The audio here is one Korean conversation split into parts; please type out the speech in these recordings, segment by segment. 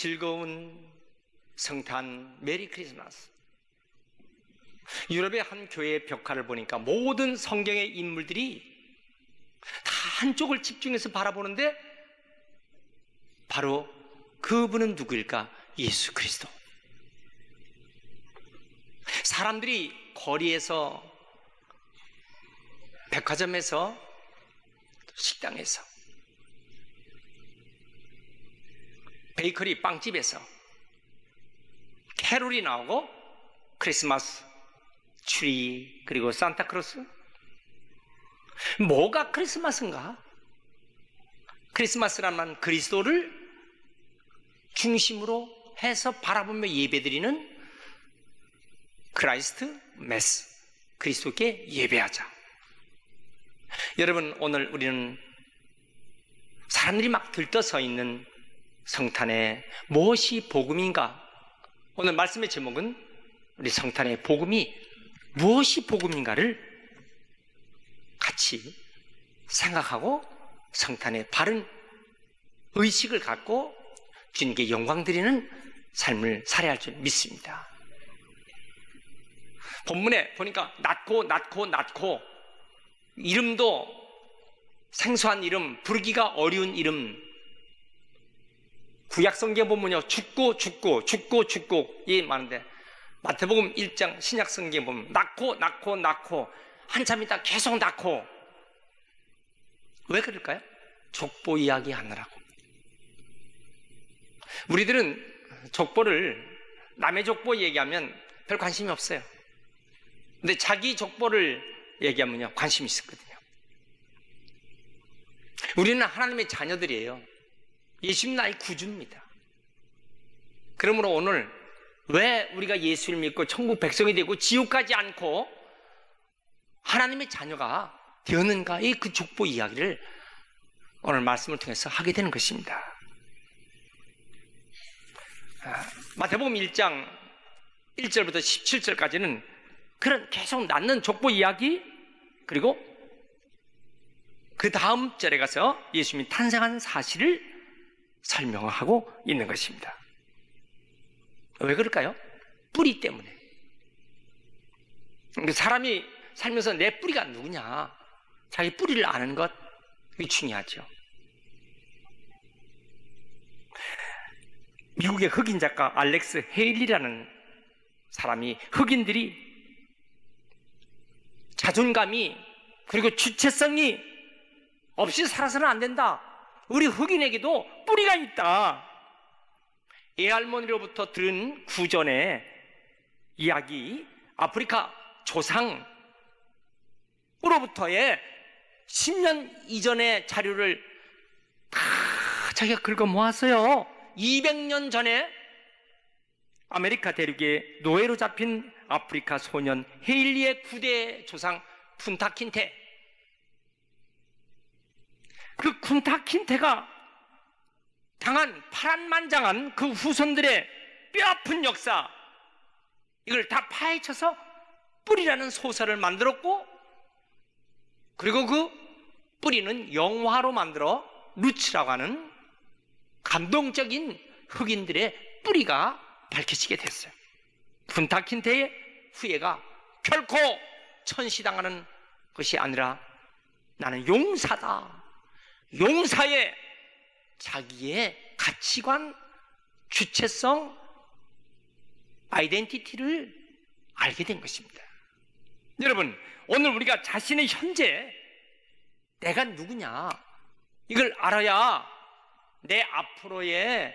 즐거운 성탄 메리 크리스마스. 유럽의 한 교회의 벽화를 보니까 모든 성경의 인물들이 다 한쪽을 집중해서 바라보는데 바로 그분은 누구일까? 예수 그리스도. 사람들이 거리에서, 백화점에서, 식당에서, 베이커리 빵집에서 캐롤이 나오고 크리스마스 트리 그리고 산타크로스. 뭐가 크리스마스인가? 크리스마스란 그리스도를 중심으로 해서 바라보며 예배드리는 크라이스트 메스, 그리스도께 예배하자. 여러분, 오늘 우리는 사람들이 막 들떠서 있는 성탄에 무엇이 복음인가? 오늘 말씀의 제목은 우리 성탄의 복음이 무엇이 복음인가를 같이 생각하고 성탄의 바른 의식을 갖고 주님께 영광 드리는 삶을 살아야 할 줄 믿습니다. 본문에 보니까 낳고 이름도 생소한 이름, 부르기가 어려운 이름. 구약성경 보면요, 죽고 이 많은데 마태복음 1장 신약성경 보면 낳고 한참 있다 계속 낳고. 왜 그럴까요? 족보 이야기 하느라고. 우리들은 족보를, 남의 족보 얘기하면 별 관심이 없어요. 근데 자기 족보를 얘기하면요 관심이 있었거든요. 우리는 하나님의 자녀들이에요. 예수님 나의 구주입니다. 그러므로 오늘 왜 우리가 예수를 믿고 천국 백성이 되고 지옥 가지 않고 하나님의 자녀가 되었는가의 그 족보 이야기를 오늘 말씀을 통해서 하게 되는 것입니다. 마태복음 1장 1절부터 17절까지는 그런 계속 낳는 족보 이야기, 그리고 그 다음 절에 가서 예수님이 탄생한 사실을 설명하고 있는 것입니다. 왜 그럴까요? 뿌리 때문에. 사람이 살면서 내 뿌리가 누구냐, 자기 뿌리를 아는 것, 그게 중요하죠. 미국의 흑인 작가 알렉스 헤일리라는 사람이 흑인들이 자존감이 그리고 주체성이 없이 살아서는 안 된다. 우리 흑인에게도 뿌리가 있다. 애할머니로부터 들은 구전의 이야기, 아프리카 조상으로부터의 10년 이전의 자료를 다 자기가 긁어 모았어요. 200년 전에 아메리카 대륙의 노예로 잡힌 아프리카 소년 헤일리의 9대 조상 쿤타킨테. 그 쿤타킨테가 당한 파란만장한 그 후손들의 뼈아픈 역사, 이걸 다 파헤쳐서 뿌리라는 소설을 만들었고, 그리고 그 뿌리는 영화로 만들어 루츠라고 하는 감동적인 흑인들의 뿌리가 밝혀지게 됐어요. 쿤타킨테의 후예가 결코 천시당하는 것이 아니라 나는 용사다. 용사의 자기의 가치관, 주체성, 아이덴티티를 알게 된 것입니다. 여러분, 오늘 우리가 자신의 현재, 내가 누구냐, 이걸 알아야 내 앞으로의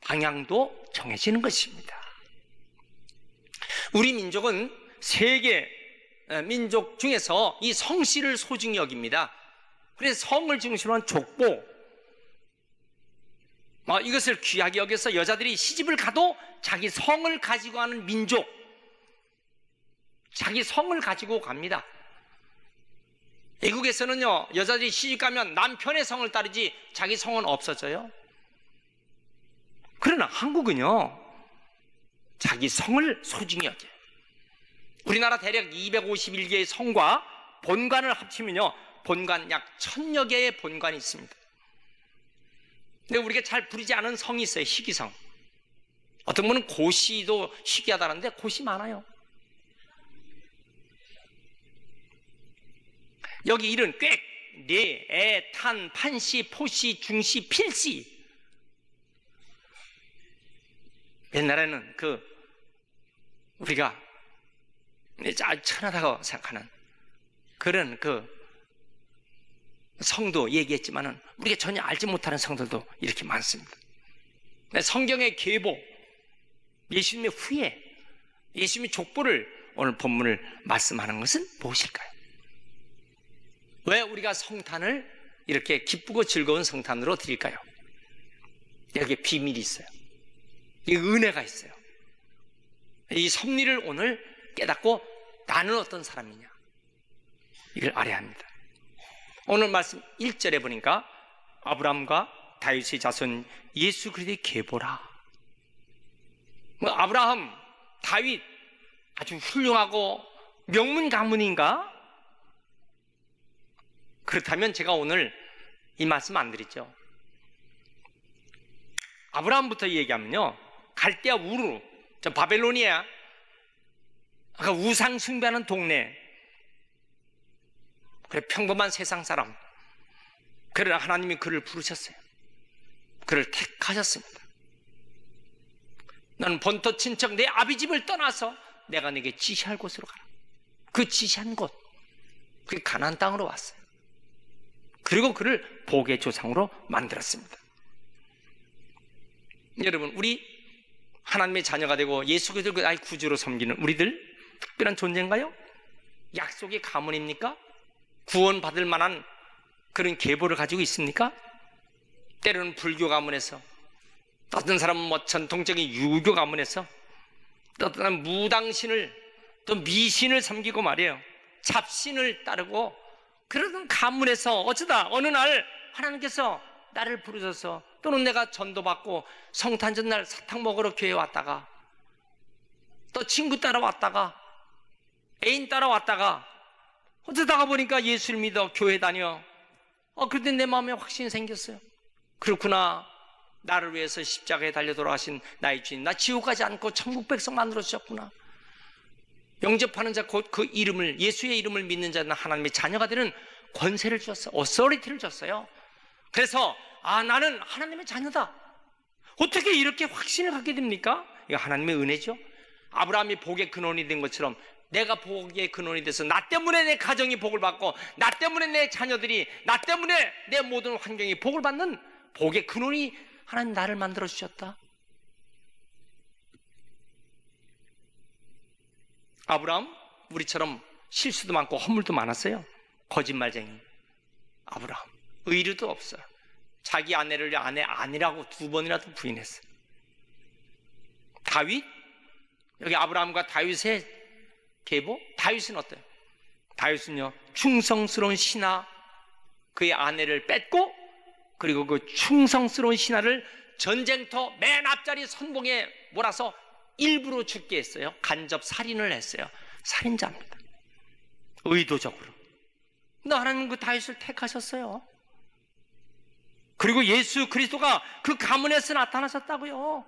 방향도 정해지는 것입니다. 우리 민족은 세계 민족 중에서 이 성씨를 소중히 여깁니다. 그래서 성을 중심으로 한 족보, 이것을 귀하게 여겨서 여자들이 시집을 가도 자기 성을 가지고 가는 민족, 자기 성을 가지고 갑니다. 외국에서는요, 여자들이 시집 가면 남편의 성을 따르지 자기 성은 없어져요. 그러나 한국은요, 자기 성을 소중히 여겨요. 우리나라 대략 251개의 성과 본관을 합치면요, 본관 약 1000여 개의 본관이 있습니다. 근데 우리가 잘 부르지 않은 성이 있어요. 희귀성. 어떤 분은 고시도 희귀하다는데 고시 많아요. 여기 이런 꽥, 뇌, 애, 탄, 판시, 포시, 중시, 필시. 옛날에는 우리가 아주 천하다고 생각하는 그런 성도 얘기했지만은 우리가 전혀 알지 못하는 성들도 이렇게 많습니다. 성경의 계보, 예수님의 후예, 예수님의 족보를 오늘 본문을 말씀하는 것은 무엇일까요? 왜 우리가 성탄을 이렇게 기쁘고 즐거운 성탄으로 드릴까요? 여기에 비밀이 있어요. 이 은혜가 있어요. 이 섭리를 오늘 깨닫고 나는 어떤 사람이냐, 이걸 알아야 합니다. 오늘 말씀 1절에 보니까 아브라함과 다윗의 자손 예수 그리스도의 계보라. 아브라함, 다윗 아주 훌륭하고 명문 가문인가? 그렇다면 제가 오늘 이 말씀 안 드리죠. 아브라함부터 얘기하면요, 갈대아 우르, 저 바벨로니아, 아까 우상 숭배하는 동네, 그래 평범한 세상 사람. 그러나 하나님이 그를 부르셨어요. 그를 택하셨습니다. 너는 본토 친척 내 아비 집을 떠나서 내가 네게 지시할 곳으로 가라. 그 지시한 곳, 그게 가나안 땅으로 왔어요. 그리고 그를 복의 조상으로 만들었습니다. 여러분, 우리 하나님의 자녀가 되고 예수 그리스도를 나의 구주로 섬기는 우리들 특별한 존재인가요? 약속의 가문입니까? 구원받을 만한 그런 계보를 가지고 있습니까? 때로는 불교 가문에서, 어떤 사람은 전통적인 유교 가문에서, 어떤 사람은 무당신을, 또 미신을 섬기고 말이에요. 잡신을 따르고 그러던 가문에서 어쩌다 어느 날 하나님께서 나를 부르셔서, 또는 내가 전도받고 성탄 전날 사탕 먹으러 교회 왔다가, 또 친구 따라왔다가, 애인 따라왔다가, 어쩌다가 보니까 예수를 믿어 교회 다녀. 그때 내 마음에 확신이 생겼어요. 그렇구나, 나를 위해서 십자가에 달려 돌아가신 나의 주님, 나 지옥 가지 않고 천국 백성 만들어 주셨구나. 영접하는 자, 곧 그 이름을, 예수의 이름을 믿는 자는 하나님의 자녀가 되는 권세를 주셨어요. 어서리티를 줬어요. 그래서 나는 하나님의 자녀다. 어떻게 이렇게 확신을 갖게 됩니까? 이거 하나님의 은혜죠. 아브라함이 복의 근원이 된 것처럼 내가 복의 근원이 돼서 나 때문에 내 가정이 복을 받고, 나 때문에 내 자녀들이, 나 때문에 내 모든 환경이 복을 받는 복의 근원이 하나님 나를 만들어 주셨다. 아브라함, 우리처럼 실수도 많고 허물도 많았어요. 거짓말쟁이 아브라함, 의리도 없어요. 자기 아내를 아내 아니라고 2번이라도 부인했어요. 다윗, 여기 아브라함과 다윗의 계보. 다윗은 어때요? 다윗은요, 충성스러운 신하, 그의 아내를 뺏고, 그리고 그 충성스러운 신하를 전쟁터 맨 앞자리 선봉에 몰아서 일부러 죽게 했어요. 간접 살인을 했어요. 살인자입니다. 의도적으로. 근데 하나님은 그 다윗을 택하셨어요. 그리고 예수 그리스도가 그 가문에서 나타나셨다고요.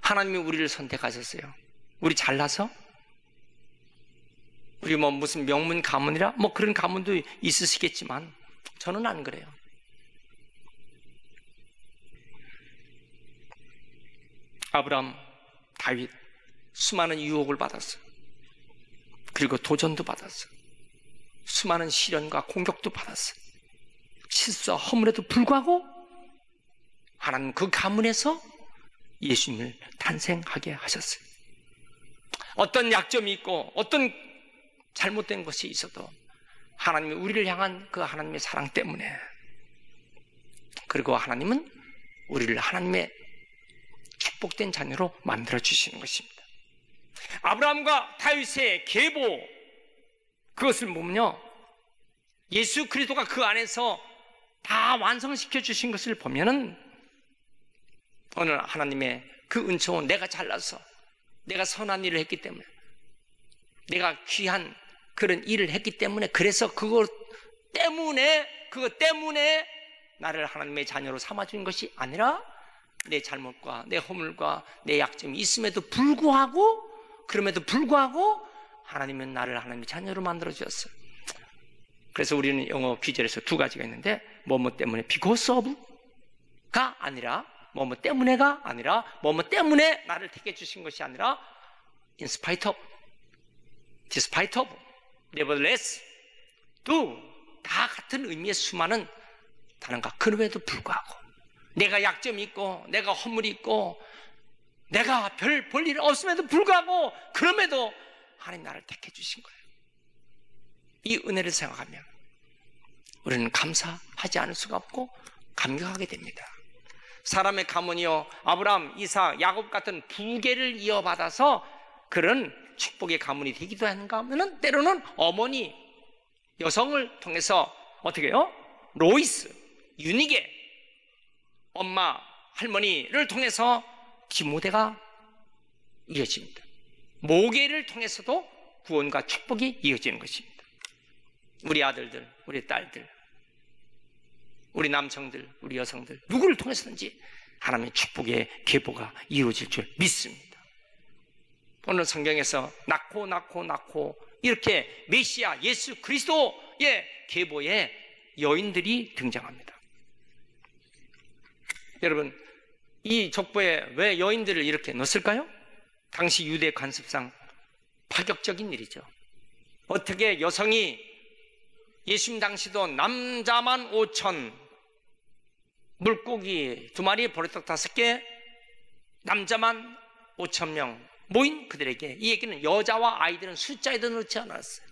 하나님이 우리를 선택하셨어요. 우리 잘나서? 우리 무슨 명문 가문이라? 그런 가문도 있으시겠지만 저는 안 그래요. 아브라함, 다윗 수많은 유혹을 받았어요. 그리고 도전도 받았어요. 수많은 시련과 공격도 받았어요. 실수와 허물에도 불구하고 하나님 그 가문에서 예수님을 탄생하게 하셨어요. 어떤 약점이 있고 어떤 잘못된 것이 있어도 하나님이 우리를 향한 그 하나님의 사랑 때문에, 그리고 하나님은 우리를 하나님의 축복된 자녀로 만들어 주시는 것입니다. 아브라함과 다윗의 계보, 그것을 보면요, 예수 그리스도가 그 안에서 다 완성시켜 주신 것을 보면은, 오늘 하나님의 그 은총은 내가 잘나서, 내가 선한 일을 했기 때문에, 내가 귀한 그런 일을 했기 때문에, 그래서 그것 때문에 나를 하나님의 자녀로 삼아주는 것이 아니라 내 잘못과 내 허물과 내 약점이 있음에도 불구하고, 그럼에도 불구하고 하나님은 나를 하나님의 자녀로 만들어 주셨어요. 그래서 우리는 영어 귀절에서 두 가지가 있는데, 뭐뭐 때문에 because of가 아니라, 뭐뭐 때문에가 아니라, 뭐뭐 때문에 나를 택해 주신 것이 아니라 in spite of, despite of, nevertheless, do, 다 같은 의미의 수많은 단어가 그럼에도 불구하고, 내가 약점이 있고 내가 허물이 있고 내가 별 볼 일 없음에도 불구하고, 그럼에도 하나님 나를 택해 주신 거예요. 이 은혜를 생각하면 우리는 감사하지 않을 수가 없고 감격하게 됩니다. 사람의 가문이요, 아브라함, 이삭, 야곱 같은 부계를 이어받아서 그런 축복의 가문이 되기도 하는가 하면은, 때로는 어머니, 여성을 통해서 어떻게 해요? 로이스, 유니게, 엄마, 할머니를 통해서 디모데가 이어집니다. 모계를 통해서도 구원과 축복이 이어지는 것입니다. 우리 아들들, 우리 딸들, 우리 남성들, 우리 여성들, 누구를 통해서든지 하나님의 축복의 계보가 이루어질 줄 믿습니다. 오늘 성경에서 낳고 이렇게 메시아 예수 그리스도의 계보에 여인들이 등장합니다. 여러분, 이 족보에 왜 여인들을 이렇게 넣었을까요? 당시 유대 관습상 파격적인 일이죠. 어떻게 여성이, 예수님 당시도 남자만 5천, 물고기 2마리, 보리떡 5개, 남자만 5천 명 모인 그들에게, 이 얘기는 여자와 아이들은 숫자에도 넣지 않았어요.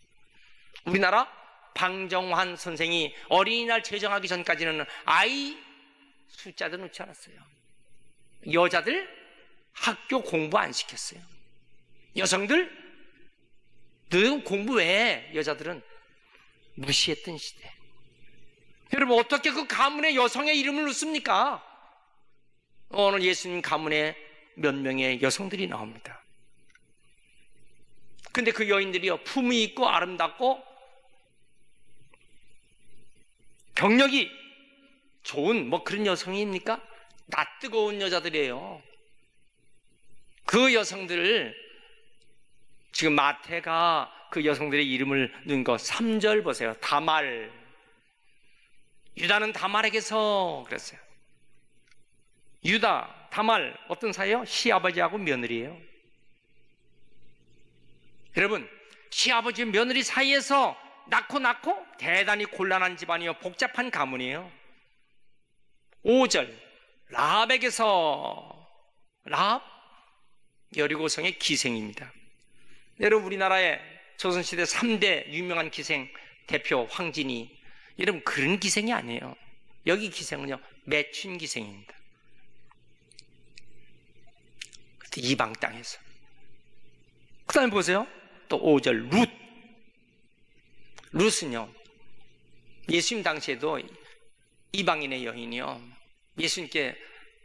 우리나라 방정환 선생이 어린이날 제정하기 전까지는 아이 숫자도 넣지 않았어요. 여자들 학교 공부 안 시켰어요. 여성들 늘 공부 외에 여자들은 무시했던 시대. 여러분, 어떻게 그 가문에 여성의 이름을 넣습니까? 오늘 예수님 가문에 몇 명의 여성들이 나옵니다. 근데 그 여인들이요, 품이 있고 아름답고 경력이 좋은 그런 여성입니까? 낯뜨거운 여자들이에요. 그 여성들을 지금 마태가 그 여성들의 이름을 넣은 거 3절 보세요. 다말, 유다는 다말에게서 그랬어요. 유다, 다말 어떤 사이요? 시아버지하고 며느리예요. 여러분, 시아버지 며느리 사이에서 낳고 대단히 곤란한 집안이요, 복잡한 가문이에요. 5절, 라합에게서, 라합, 여리고성의 기생입니다. 여러분, 우리나라의 조선시대 3대 유명한 기생 대표 황진이, 여러분 그런 기생이 아니에요. 여기 기생은요, 매춘 기생입니다. 이방 땅에서. 그 다음에 보세요. 또 5절 룻. 룻은요, 예수님 당시에도 이방인의 여인이요, 예수님께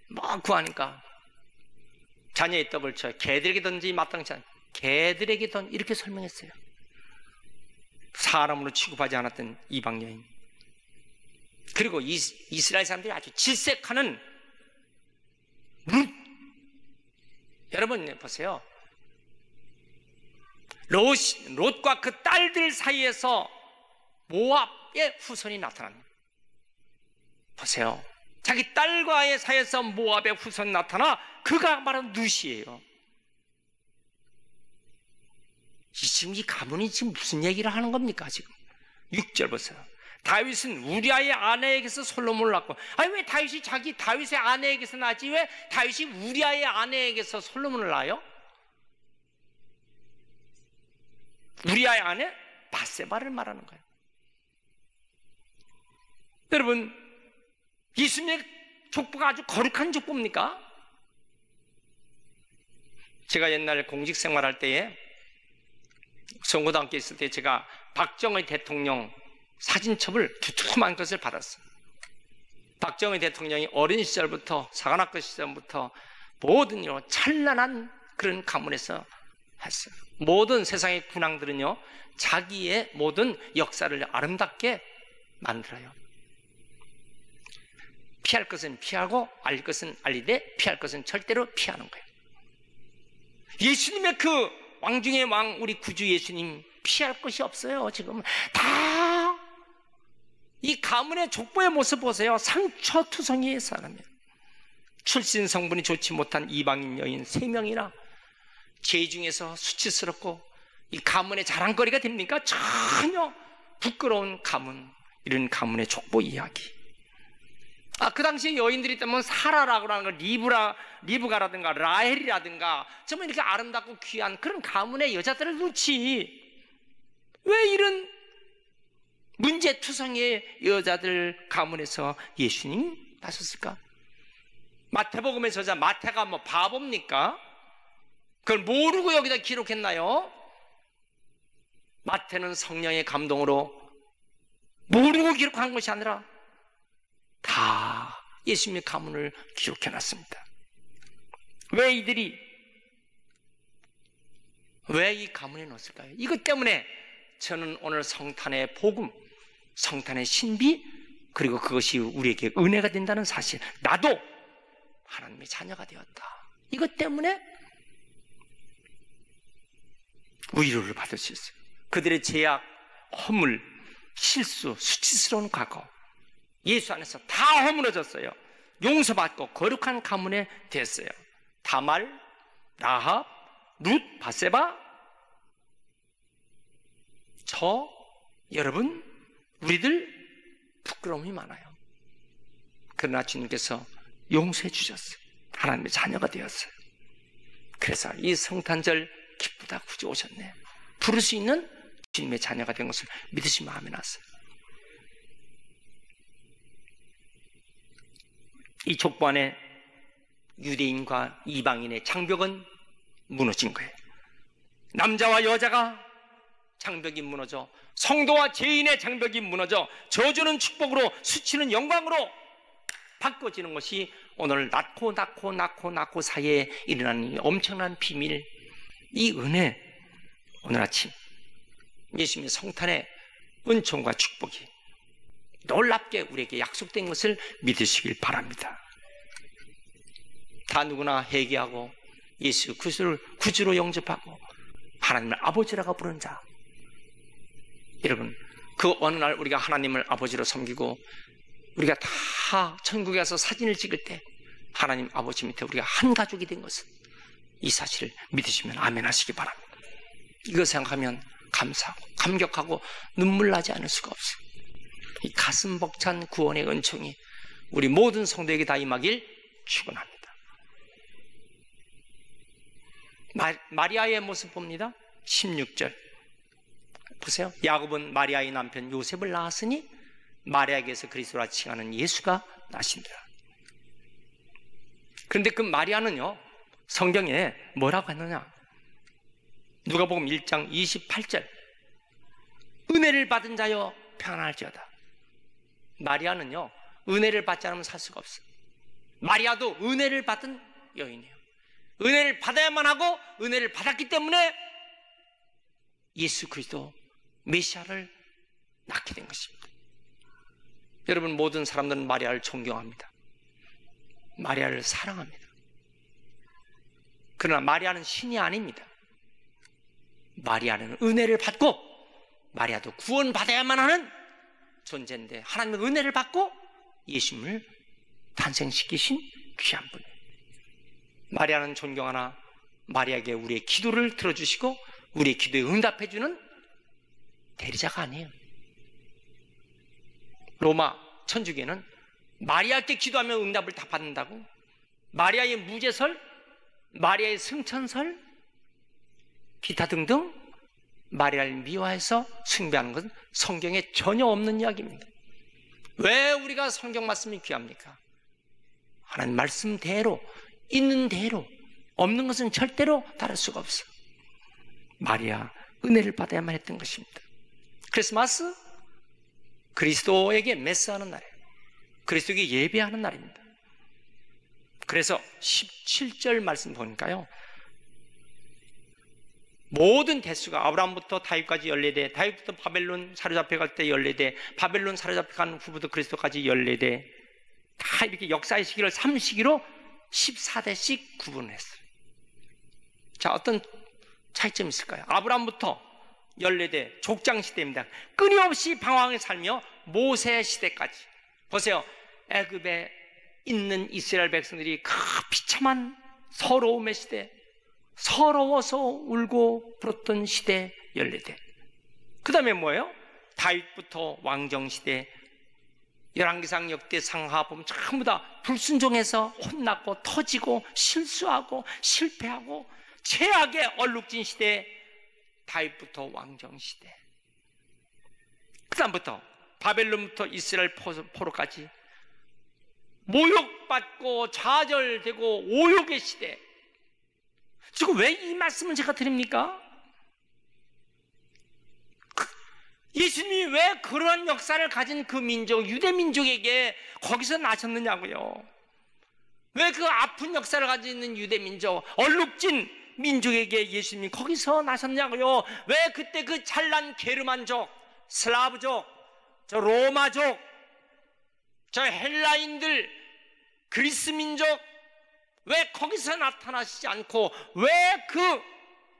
막 구하니까 자녀의 떡을 쳐 개들에게 던지 마땅치 않은 개들에게 던, 이렇게 설명했어요. 사람으로 취급하지 않았던 이방 여인. 그리고 이스라엘 사람들이 아주 질색하는 룻. 여러분 보세요. 롯과 그 딸들 사이에서 모압의 후손이 나타납니다. 보세요. 자기 딸과의 사이에서 모압의 후손이 나타나, 그가 바로 룻이에요. 지금 이 가문이 지금 무슨 얘기를 하는 겁니까? 지금 6절 보세요. 다윗은 우리아의 아내에게서 솔로몬을 낳고, 아니 왜 다윗이 다윗의 아내에게서 낳지, 왜 다윗이 우리아의 아내에게서 솔로몬을 낳아요? 우리아의 아내 바세바를 말하는 거예요. 여러분, 예수님의 족보가 아주 거룩한 족보입니까? 제가 옛날 공직 생활할 때에, 성고등학교 있을 때 제가 박정희 대통령 사진첩을 두툼한 것을 받았어요. 박정희 대통령이 어린 시절부터, 사관학교 시절부터 모든 찬란한 그런 가문에서 했어요. 모든 세상의 군왕들은요, 자기의 모든 역사를 아름답게 만들어요. 피할 것은 피하고 알 것은 알리되 피할 것은 절대로 피하는 거예요. 예수님의 그 왕 중의 왕, 우리 구주 예수님 피할 것이 없어요. 지금 다 이 가문의 족보의 모습 보세요. 상처투성이의 사람이에요. 출신 성분이 좋지 못한 이방인 여인 3명이나 죄 중에서 수치스럽고 이 가문의 자랑거리가 됩니까? 전혀 부끄러운 가문, 이런 가문의 족보 이야기. 그 당시에 여인들이 있다면 사라라고 하는 거, 리브가라든가 라헬이라든가 정말 이렇게 아름답고 귀한 그런 가문의 여자들을 놓지, 왜 이런 문제투성이의 여자들 가문에서 예수님이 나섰을까? 마태복음의 저자 마태가 뭐 바보입니까? 그걸 모르고 여기다 기록했나요? 마태는 성령의 감동으로 모르고 기록한 것이 아니라 다 예수님의 가문을 기록해놨습니다. 왜 이 가문에 넣었을까요? 이것 때문에 저는 오늘 성탄의 복음, 성탄의 신비, 그리고 그것이 우리에게 은혜가 된다는 사실, 나도 하나님의 자녀가 되었다, 이것 때문에 위로를 받을 수 있어요. 그들의 죄악, 허물, 실수, 수치스러운 과거, 예수 안에서 다 허물어졌어요. 용서받고 거룩한 가문에 됐어요. 다말, 라합, 룻, 바세바, 여러분, 우리들 부끄러움이 많아요. 그러나 주님께서 용서해 주셨어요. 하나님의 자녀가 되었어요. 그래서 이 성탄절 기쁘다 구주 오셨네, 부를 수 있는 주님의 자녀가 된 것을 믿으시면 아멘 하세요. 이 족보 안에 유대인과 이방인의 장벽은 무너진 거예요. 남자와 여자가 장벽이 무너져, 성도와 죄인의 장벽이 무너져, 저주는 축복으로, 수치는 영광으로 바꿔지는 것이 오늘 낳고 사이에 일어나는 이 엄청난 비밀, 이 은혜, 오늘 아침 예수님의 성탄의 은총과 축복이 놀랍게 우리에게 약속된 것을 믿으시길 바랍니다. 다 누구나 회개하고 예수 그리스도를 구주로 영접하고 하나님을 아버지라고 부르는 자, 여러분, 그 어느 날 우리가 하나님을 아버지로 섬기고 우리가 다 천국에 가서 사진을 찍을 때 하나님 아버지 밑에 우리가 한 가족이 된 것은, 이 사실을 믿으시면 아멘 하시기 바랍니다. 이거 생각하면 감사하고 감격하고 눈물 나지 않을 수가 없어요. 이 가슴 벅찬 구원의 은총이 우리 모든 성도에게 다 임하길 축원합니다. 마리아의 모습 봅니다. 16절 보세요. 야곱은 마리아의 남편 요셉을 낳았으니 마리아에게서 그리스도라 칭하는 예수가 나신다. 그런데 그 마리아는요, 성경에 뭐라고 했느냐? 누가복음 1장 28절, 은혜를 받은 자여 평안할지어다. 마리아는요, 은혜를 받지 않으면 살 수가 없어요. 마리아도 은혜를 받은 여인이에요. 은혜를 받아야만 하고 은혜를 받았기 때문에 예수 그리스도 메시아를 낳게 된 것입니다. 여러분, 모든 사람들은 마리아를 존경합니다. 마리아를 사랑합니다. 그러나 마리아는 신이 아닙니다. 마리아는 은혜를 받고, 마리아도 구원받아야만 하는 존재인데 하나님의 은혜를 받고 예수님을 탄생시키신 귀한 분이에요. 마리아는 존경하나 마리아에게 우리의 기도를 들어주시고 우리의 기도에 응답해주는 대리자가 아니에요. 로마 천주교는 마리아께 기도하면 응답을 다 받는다고, 마리아의 무죄설, 마리아의 승천설, 기타 등등 마리아를 미화해서 숭배하는 것은 성경에 전혀 없는 이야기입니다. 왜 우리가 성경 말씀이 귀합니까? 하나님 말씀대로, 있는 대로, 없는 것은 절대로 다를 수가 없어요. 마리아 은혜를 받아야만 했던 것입니다. 크리스마스, 그리스도에게 메스하는 날이에요. 그리스도에게 예배하는 날입니다. 그래서 17절 말씀 보니까요, 모든 대수가 아브라함부터 다윗까지 14대, 다윗부터 바벨론 사로잡혀갈 때 14대, 바벨론 사로잡혀간 후부터 그리스도까지 14대, 다 이렇게 역사의 시기를 3시기로 14대씩 구분했어요. 자, 어떤 차이점이 있을까요? 아브라함부터 14대 족장 시대입니다. 끊임없이 방황에 살며 모세 시대까지. 보세요. 애굽에 있는 이스라엘 백성들이 그 비참한 서러움의 시대, 서러워서 울고 불었던 시대 14대. 그 다음에 뭐예요? 다윗부터 왕정시대, 열왕기상, 역대상, 하보면 전부 다 불순종해서 혼났고 터지고 실수하고 실패하고 최악의 얼룩진 시대, 다윗부터 왕정시대. 그 다음부터 바벨론부터 이스라엘 포로까지 모욕받고 좌절되고 오욕의 시대. 지금 왜 이 말씀을 제가 드립니까? 예수님이 왜 그런 역사를 가진 그 민족, 유대 민족에게 거기서 나셨느냐고요. 왜 그 아픈 역사를 가지고 있는 유대 민족, 얼룩진 민족에게 예수님이 거기서 나셨냐고요. 왜 그때 그 찬란 게르만족, 슬라브족, 저 로마족, 저 헬라인들, 그리스 민족, 왜 거기서 나타나시지 않고 왜 그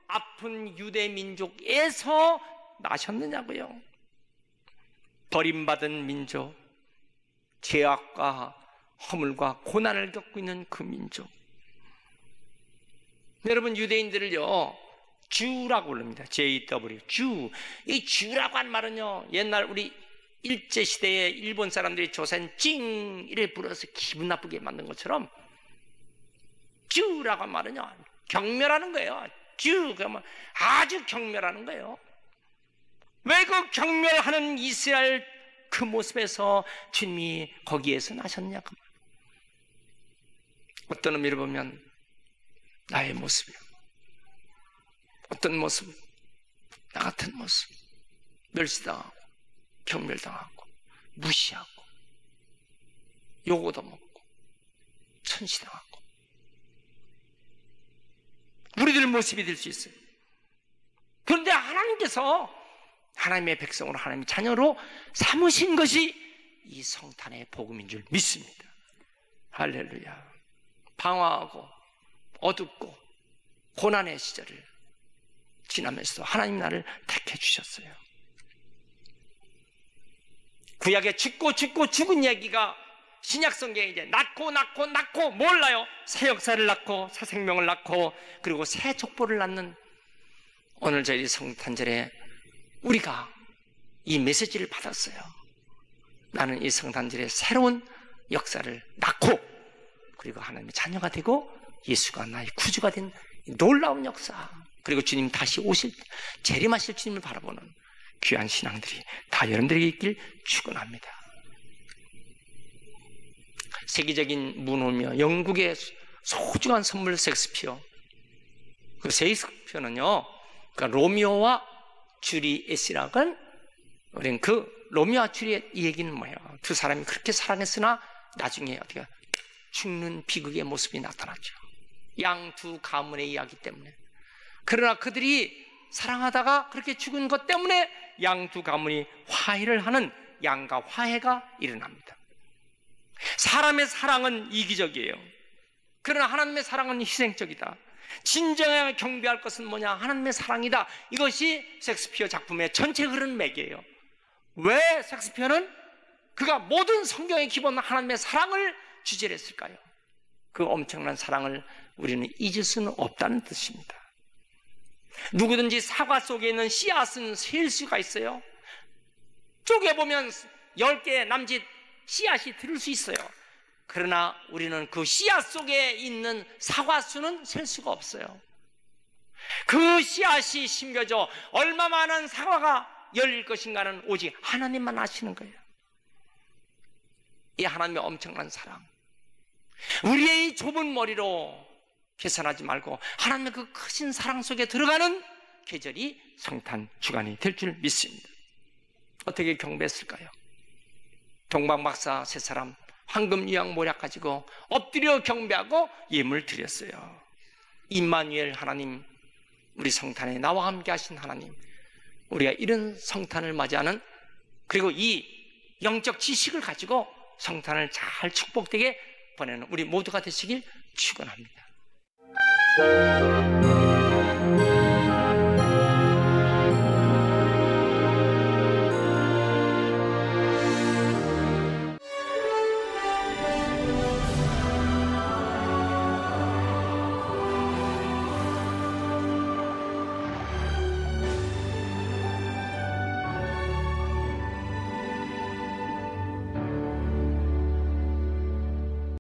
아픈 유대 민족에서 나셨느냐고요. 버림받은 민족, 죄악과 허물과 고난을 겪고 있는 그 민족. 여러분, 유대인들을요 주라고 부릅니다. JW, 주. 이 주라고 한 말은요, 옛날 우리 일제시대에 일본 사람들이 조선 찡 이래 불어서 기분 나쁘게 만든 것처럼 주라고 한 말은요 경멸하는 거예요. 주, 그러면 아주 경멸하는 거예요. 왜 그 경멸하는 이스라엘 그 모습에서 주님이 거기에서 나셨냐고. 어떤 의미로 보면 나의 모습이요, 어떤 모습, 나 같은 모습, 멸시당하고 경멸당하고 무시하고 욕도 먹고 천시당하고 우리들 모습이 될 수 있어요. 그런데 하나님께서 하나님의 백성으로, 하나님의 자녀로 삼으신 것이 이 성탄의 복음인 줄 믿습니다. 할렐루야. 방황하고 어둡고 고난의 시절을 지나면서도 하나님 나를 택해 주셨어요. 구약에 죽고 죽은 얘기가 신약 성경에 이제 낳고 몰라요. 새 역사를 낳고 새 생명을 낳고 그리고 새 족보를 낳는 오늘 저희 성탄절에 우리가 이 메시지를 받았어요. 나는 이 성탄절에 새로운 역사를 낳고 그리고 하나님의 자녀가 되고 예수가 나의 구주가 된 놀라운 역사, 그리고 주님 다시 오실 재림하실 주님을 바라보는 귀한 신앙들이 다 여러분들에게 있길 축원합니다. 세계적인 문호며 영국의 소중한 선물 셰익스피어. 그 셰익스피어는요, 그러니까 로미오와 줄리엣이라는 우리는 그 로미오와 줄리엣 이 얘기는 뭐예요? 두 사람이 그렇게 사랑했으나 나중에 어떻게 죽는 비극의 모습이 나타났죠. 양 두 가문의 이야기 때문에. 그러나 그들이 사랑하다가 그렇게 죽은 것 때문에 양 두 가문이 화해를 하는 양가 화해가 일어납니다. 사람의 사랑은 이기적이에요. 그러나 하나님의 사랑은 희생적이다. 진정하게 경배할 것은 뭐냐? 하나님의 사랑이다. 이것이 셰익스피어 작품의 전체 흐름맥이에요. 왜 셰익스피어는 그가 모든 성경의 기본 하나님의 사랑을 주제로 했을까요? 그 엄청난 사랑을 우리는 잊을 수는 없다는 뜻입니다. 누구든지 사과 속에 있는 씨앗은 셀 수가 있어요. 쪼개보면 10개 남짓 씨앗이 들을 수 있어요. 그러나 우리는 그 씨앗 속에 있는 사과수는 셀 수가 없어요. 그 씨앗이 심겨져 얼마 많은 사과가 열릴 것인가는 오직 하나님만 아시는 거예요. 이 하나님의 엄청난 사랑, 우리의 좁은 머리로 계산하지 말고 하나님의 그 크신 사랑 속에 들어가는 계절이 성탄 주간이 될 줄 믿습니다. 어떻게 경배했을까요? 동방박사 세 사람 황금 유향 모략 가지고 엎드려 경배하고 예물 드렸어요. 임마누엘 하나님, 우리 성탄에 나와 함께 하신 하나님, 우리가 이런 성탄을 맞이하는, 그리고 이 영적 지식을 가지고 성탄을 잘 축복되게 보내는 우리 모두가 되시길 축원합니다.